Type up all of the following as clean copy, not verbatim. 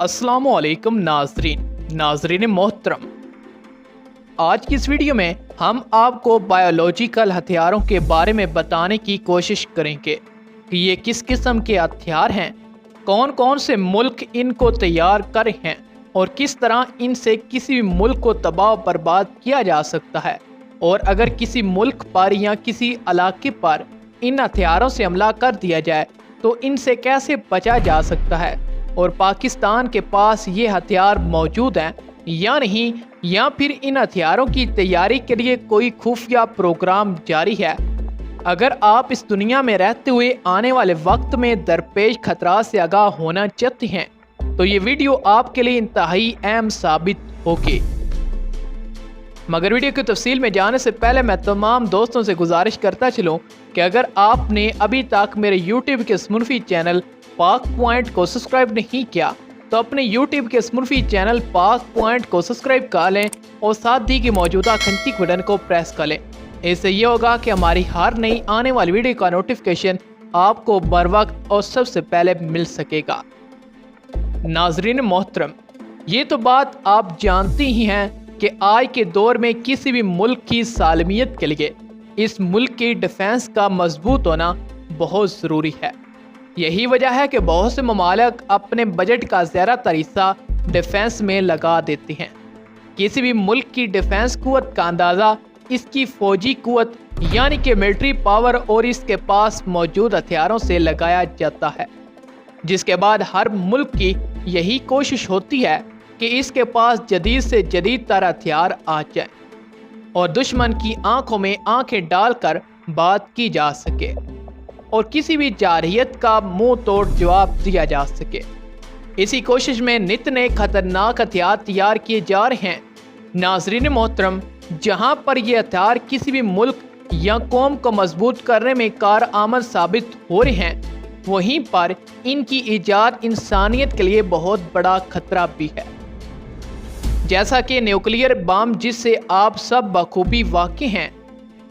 अस्सलाम वालेकुम नाजरीन मोहतरम। आज की इस वीडियो में हम आपको बायोलॉजिकल हथियारों के बारे में बताने की कोशिश करेंगे कि ये किस किस्म के हथियार हैं, कौन कौन से मुल्क इनको तैयार कर रहे हैं और किस तरह इनसे किसी भी मुल्क को तबाह बर्बाद किया जा सकता है, और अगर किसी मुल्क पर या किसी इलाके पर इन हथियारों से हमला कर दिया जाए तो इनसे कैसे बचा जा सकता है, और पाकिस्तान के पास ये हथियार मौजूद हैं या नहीं, या फिर इन हथियारों की तैयारी के लिए कोई खुफिया प्रोग्राम जारी है। अगर आप इस दुनिया में रहते हुए आने वाले वक्त में दरपेश खतरा से आगाह होना चाहते हैं तो ये वीडियो आपके लिए इंतहाई अहम साबित होगी। मगर वीडियो की तफसील में जाने से पहले मैं तमाम दोस्तों से गुजारिश करता चलूँ कि अगर आपने अभी तक मेरे YouTube के स्मुर्फी चैनल पाक पॉइंट को सब्सक्राइब नहीं किया तो अपने YouTube के स्मुर्फी चैनल पाक पॉइंट को सब्सक्राइब कर लें और साथ ही की मौजूदा घंटी के बटन को प्रेस कर लें। इससे ये होगा कि हमारी हर नई आने वाली वीडियो का नोटिफिकेशन आपको बर वक्त और सबसे पहले मिल सकेगा। नाजरीन मोहतरम, ये तो बात आप जानती ही हैं कि आज के दौर में किसी भी मुल्क की सालमियत के लिए इस मुल्क की डिफेंस का मजबूत होना बहुत ज़रूरी है। यही वजह है कि बहुत से ममालिक अपने बजट का ज़्यादातर हिस्सा डिफेंस में लगा देते हैं। किसी भी मुल्क की डिफेंस कुव्वत का अंदाज़ा इसकी फ़ौजी कुव्वत यानी कि मिलिट्री पावर और इसके पास मौजूद हथियारों से लगाया जाता है, जिसके बाद हर मुल्क की यही कोशिश होती है कि इसके पास जदीद से जदीद तर हथियार आ जाए और दुश्मन की आंखों में आंखें डालकर बात की जा सके और किसी भी जारहियत का मुंह तोड़ जवाब दिया जा सके। इसी कोशिश में नित नए खतरनाक हथियार तैयार किए जा रहे हैं। नाजरीन मोहतरम, जहां पर ये हथियार किसी भी मुल्क या कौम को मजबूत करने में कारआमद साबित हो रहे हैं, वहीं पर इनकी ईजाद इंसानियत के लिए बहुत बड़ा खतरा भी है। जैसा कि न्यूक्लियर बम, जिससे आप सब बखूबी वाकिफ हैं।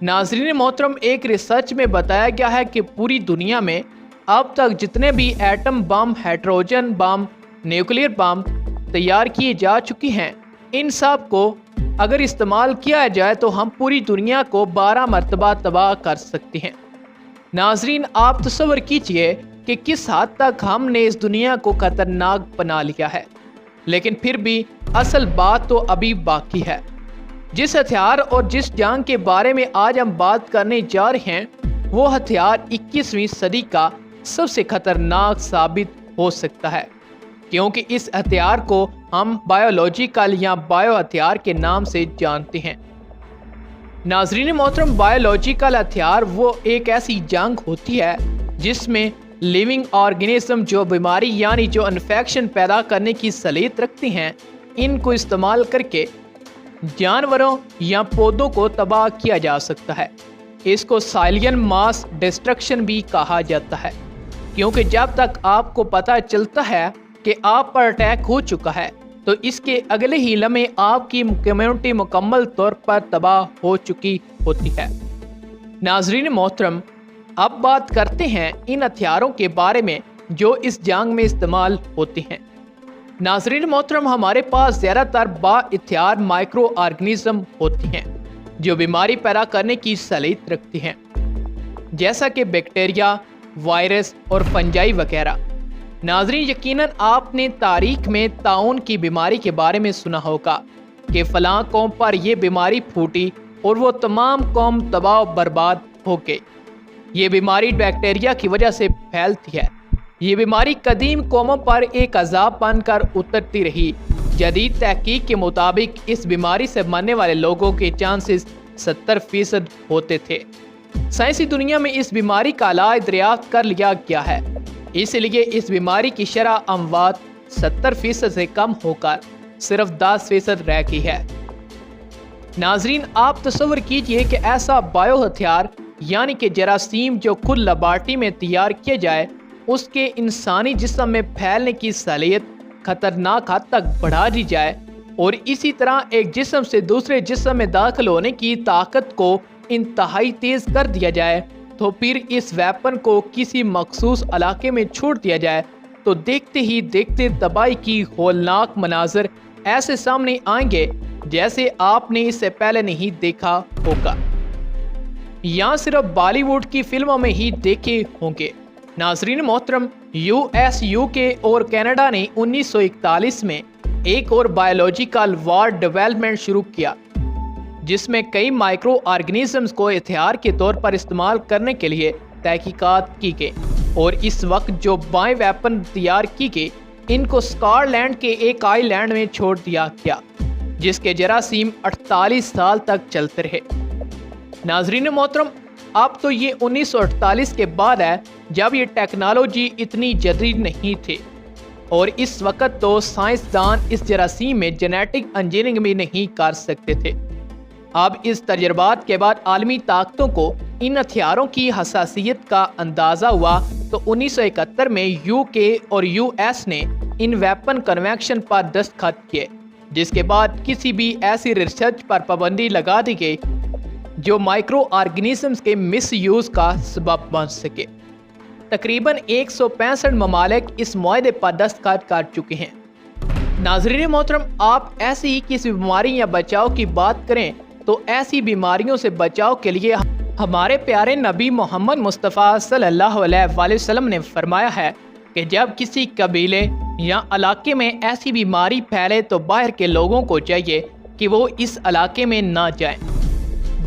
नाजरीन मोहतरम, एक रिसर्च में बताया गया है कि पूरी दुनिया में अब तक जितने भी atom bomb, hydrogen bomb, nuclear bomb तैयार किए जा चुके हैं, इन सब को अगर इस्तेमाल किया जाए तो हम पूरी दुनिया को 12 मरतबा तबाह कर सकते हैं। नाजरीन, आप तसव्वुर कीजिए कि किस हद तक हमने इस दुनिया को खतरनाक बना लिया है, लेकिन फिर भी असल बात तो अभी बाकी है। जिस हथियार और जिस जंग के बारे में आज हम बात करने जा रहे हैं, वो हथियार 21वीं सदी का सबसे खतरनाक साबित हो सकता है, क्योंकि इस हथियार को हम बायोलॉजिकल या बायो हथियार के नाम से जानते हैं। नाजरीन मोहतरम, बायोलॉजिकल हथियार वो एक ऐसी जंग होती है जिसमें लिविंग ऑर्गेनिज्म जो बीमारी यानी जो इन्फेक्शन पैदा करने की सलीत रखते हैं, इनको इस्तेमाल करके जानवरों या पौधों को तबाह किया जा सकता है। इसको साइलियन मास डिस्ट्रक्शन भी कहा जाता है, क्योंकि जब तक आपको पता चलता है कि आप पर अटैक हो चुका है तो इसके अगले ही लम्हे आपकी कम्युनिटी मुकम्मल तौर पर तबाह हो चुकी होती है। नाजरीन मोहतरम, अब बात करते हैं इन हथियारों के बारे में जो इस जंग में इस्तेमाल होते हैं। नाजरीन मोहतरम, हमारे पास ज़्यादातर बाइख्तियार माइक्रो ऑर्गेनिज्म होती हैं जो बीमारी पैदा करने की सलीत रखती हैं, जैसा कि बैक्टीरिया, वायरस और फंजाई वगैरह। नाजरीन, यकीनन आपने तारीख में ताउन की बीमारी के बारे में सुना होगा कि फलां कौम पर यह बीमारी फूटी और वो तमाम कौम तबाह बर्बाद हो गई। ये बीमारी बैक्टीरिया की वजह से फैलती है। ये बीमारी कदीम कौमों पर एक अजाब बनकर उतरती रही। जदीद तहकीक के मुताबिक इस बीमारी से मरने वाले लोगों के चांसेस 70% होते थे। साइंसी दुनिया में इस बीमारी का इलाज दरियाफ्त कर लिया गया है, इसलिए इस बीमारी की शरह अमवात 70% से कम होकर सिर्फ 10% रह गई है। नाजरीन, आप तसव्वुर कीजिए कि ऐसा बायो हथियार यानी कि जरासीम जो खुद लेबॉरेटरी में तैयार किया जाए, उसके इंसानी जिस्म में फैलने की सलाहियत खतरनाक हद तक बढ़ा दी जाए और इसी तरह एक जिस्म से दूसरे जिस्म में दाखिल होने की ताकत को इंतहाई तेज़ कर दिया जाए, तो फिर इस वेपन को किसी मखसूस इलाके में छोड़ दिया जाए तो देखते ही देखते तबाही की होलनाक मनाजर ऐसे सामने आएंगे जैसे आपने इससे पहले नहीं देखा होगा या सिर्फ बॉलीवुड की फिल्मों में ही देखे होंगे। नाजरीन मोहतरम, यूएस, यूके और कनाडा ने 1941 में एक और बायोलॉजिकल वॉर डेवलपमेंट शुरू किया, जिसमें कई माइक्रो ऑर्गेनिजम्स को हथियार के तौर पर इस्तेमाल करने के लिए तहकीकात की गई। और इस वक्त जो बायो वेपन तैयार की गई, इनको स्कॉटलैंड के एक आइलैंड में छोड़ दिया गया, जिसके जरासीम 48 साल तक चलते रहे। नाजरीन मोहतरम, अब तो ये 1948 के बाद है, जब ये टेक्नोलॉजी इतनी जदीद नहीं थी और इस वक्त तो साइंसदान इस जरासीम में जेनेटिक इंजीनियरिंग भी नहीं कर सकते थे। अब इस तजर्बात के बाद आलमी ताकतों को इन हथियारों की हसासियत का अंदाज़ा हुआ, तो 1971 में यूके और यूएस ने इन वेपन कन्वेंशन पर दस्तखत किए, जिसके बाद किसी भी ऐसी रिसर्च पर पाबंदी लगा दी गई जो माइक्रो ऑर्गेनिजम्स के मिस यूज़ का सबब बन सके। तकरीबन 165 ममालिक इस मुआहदे पर दस्तखत कर चुके हैं। नाज़रीन मोहतरम, आप ऐसी ही किसी बीमारी या बचाव की बात करें तो ऐसी बीमारियों से बचाव के लिए हमारे प्यारे नबी मोहम्मद मुस्तफ़ा सल्लल्लाहु अलैहि वसल्लम ने फरमाया है कि जब किसी कबीले या इलाके में ऐसी बीमारी फैले तो बाहर के लोगों को चाहिए कि वो इस इलाके में ना जाएं।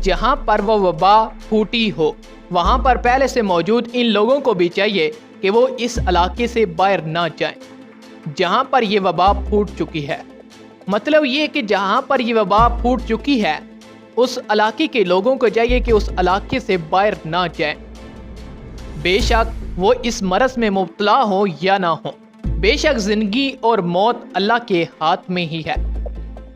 जहाँ पर वो वबा फूटी हो, वहाँ पर पहले से मौजूद इन लोगों को भी चाहिए कि वो इस इलाके से बाहर ना जाएं जहाँ पर ये वबा फूट चुकी है। मतलब ये कि जहाँ पर ये वबा फूट चुकी है, उस इलाके के लोगों को चाहिए कि उस इलाके से बाहर ना जाएं, बेशक वो इस मरज में मुब्तला हो या ना हो। बेशक ज़िंदगी और मौत अल्लाह के हाथ में ही है।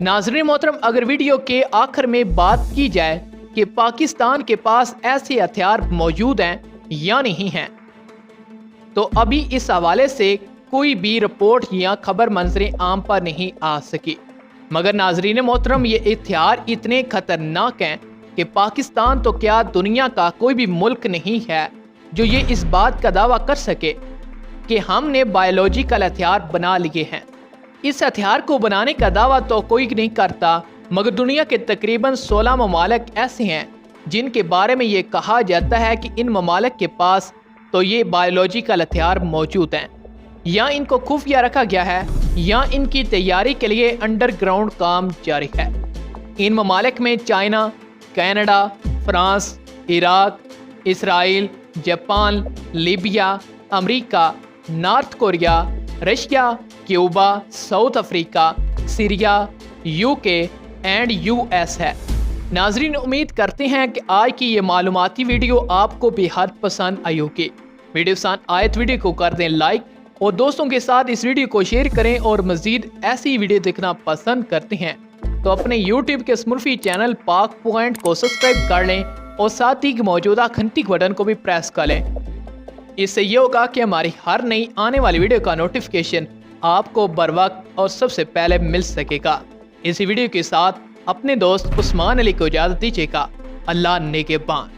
नाज़रीन मोहतरम, अगर वीडियो के आखिर में बात की जाए कि पाकिस्तान के पास ऐसे हथियार मौजूद हैं या नहीं हैं, तो अभी इस हवाले से कोई भी रिपोर्ट या खबर मंजर आम पर नहीं आ सकी। मगर नाजरीन मोहतरम, ये हथियार इतने खतरनाक हैं कि पाकिस्तान तो क्या दुनिया का कोई भी मुल्क नहीं है जो ये इस बात का दावा कर सके कि हमने बायोलॉजिकल हथियार बना लिए हैं। इस हथियार को बनाने का दावा तो कोई नहीं करता, मगर दुनिया के तकरीबन 16 ममालिक ऐसे हैं जिनके बारे में ये कहा जाता है कि इन ममालिक के पास तो ये बायोलॉजिकल हथियार मौजूद हैं, या इनको खुफिया रखा गया है या इनकी तैयारी के लिए अंडरग्राउंड काम जारी है। इन ममालिक में China, Canada, France, Iraq, Israel, Japan, Libya, America, north Korea, Russia, Cuba, south Africa, Syria, UK and US है। नाजरीन, उम्मीद करते हैं कि आज की ये मालूमाती वीडियो आपको बेहद पसंद आई होगी। वीडियो पसंद आए तो वीडियो को कर दें लाइक और दोस्तों के साथ इस वीडियो को शेयर करें, और मजीद ऐसी वीडियो देखना पसंद करते हैं तो अपने यूट्यूब के स्मुर्फी चैनल पाक पॉइंट को सब्सक्राइब कर लें और साथ ही मौजूदा घंटी बटन को भी प्रेस कर लें। इससे ये होगा कि हमारी हर नई आने वाली वीडियो का नोटिफिकेशन आपको बर वक्त और सबसे पहले मिल सकेगा। इसी वीडियो के साथ अपने दोस्त उस्मान अली को इजाज़त दीजिएगा। अल्लाह नेगेबान।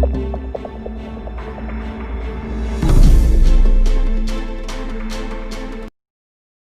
ہیں۔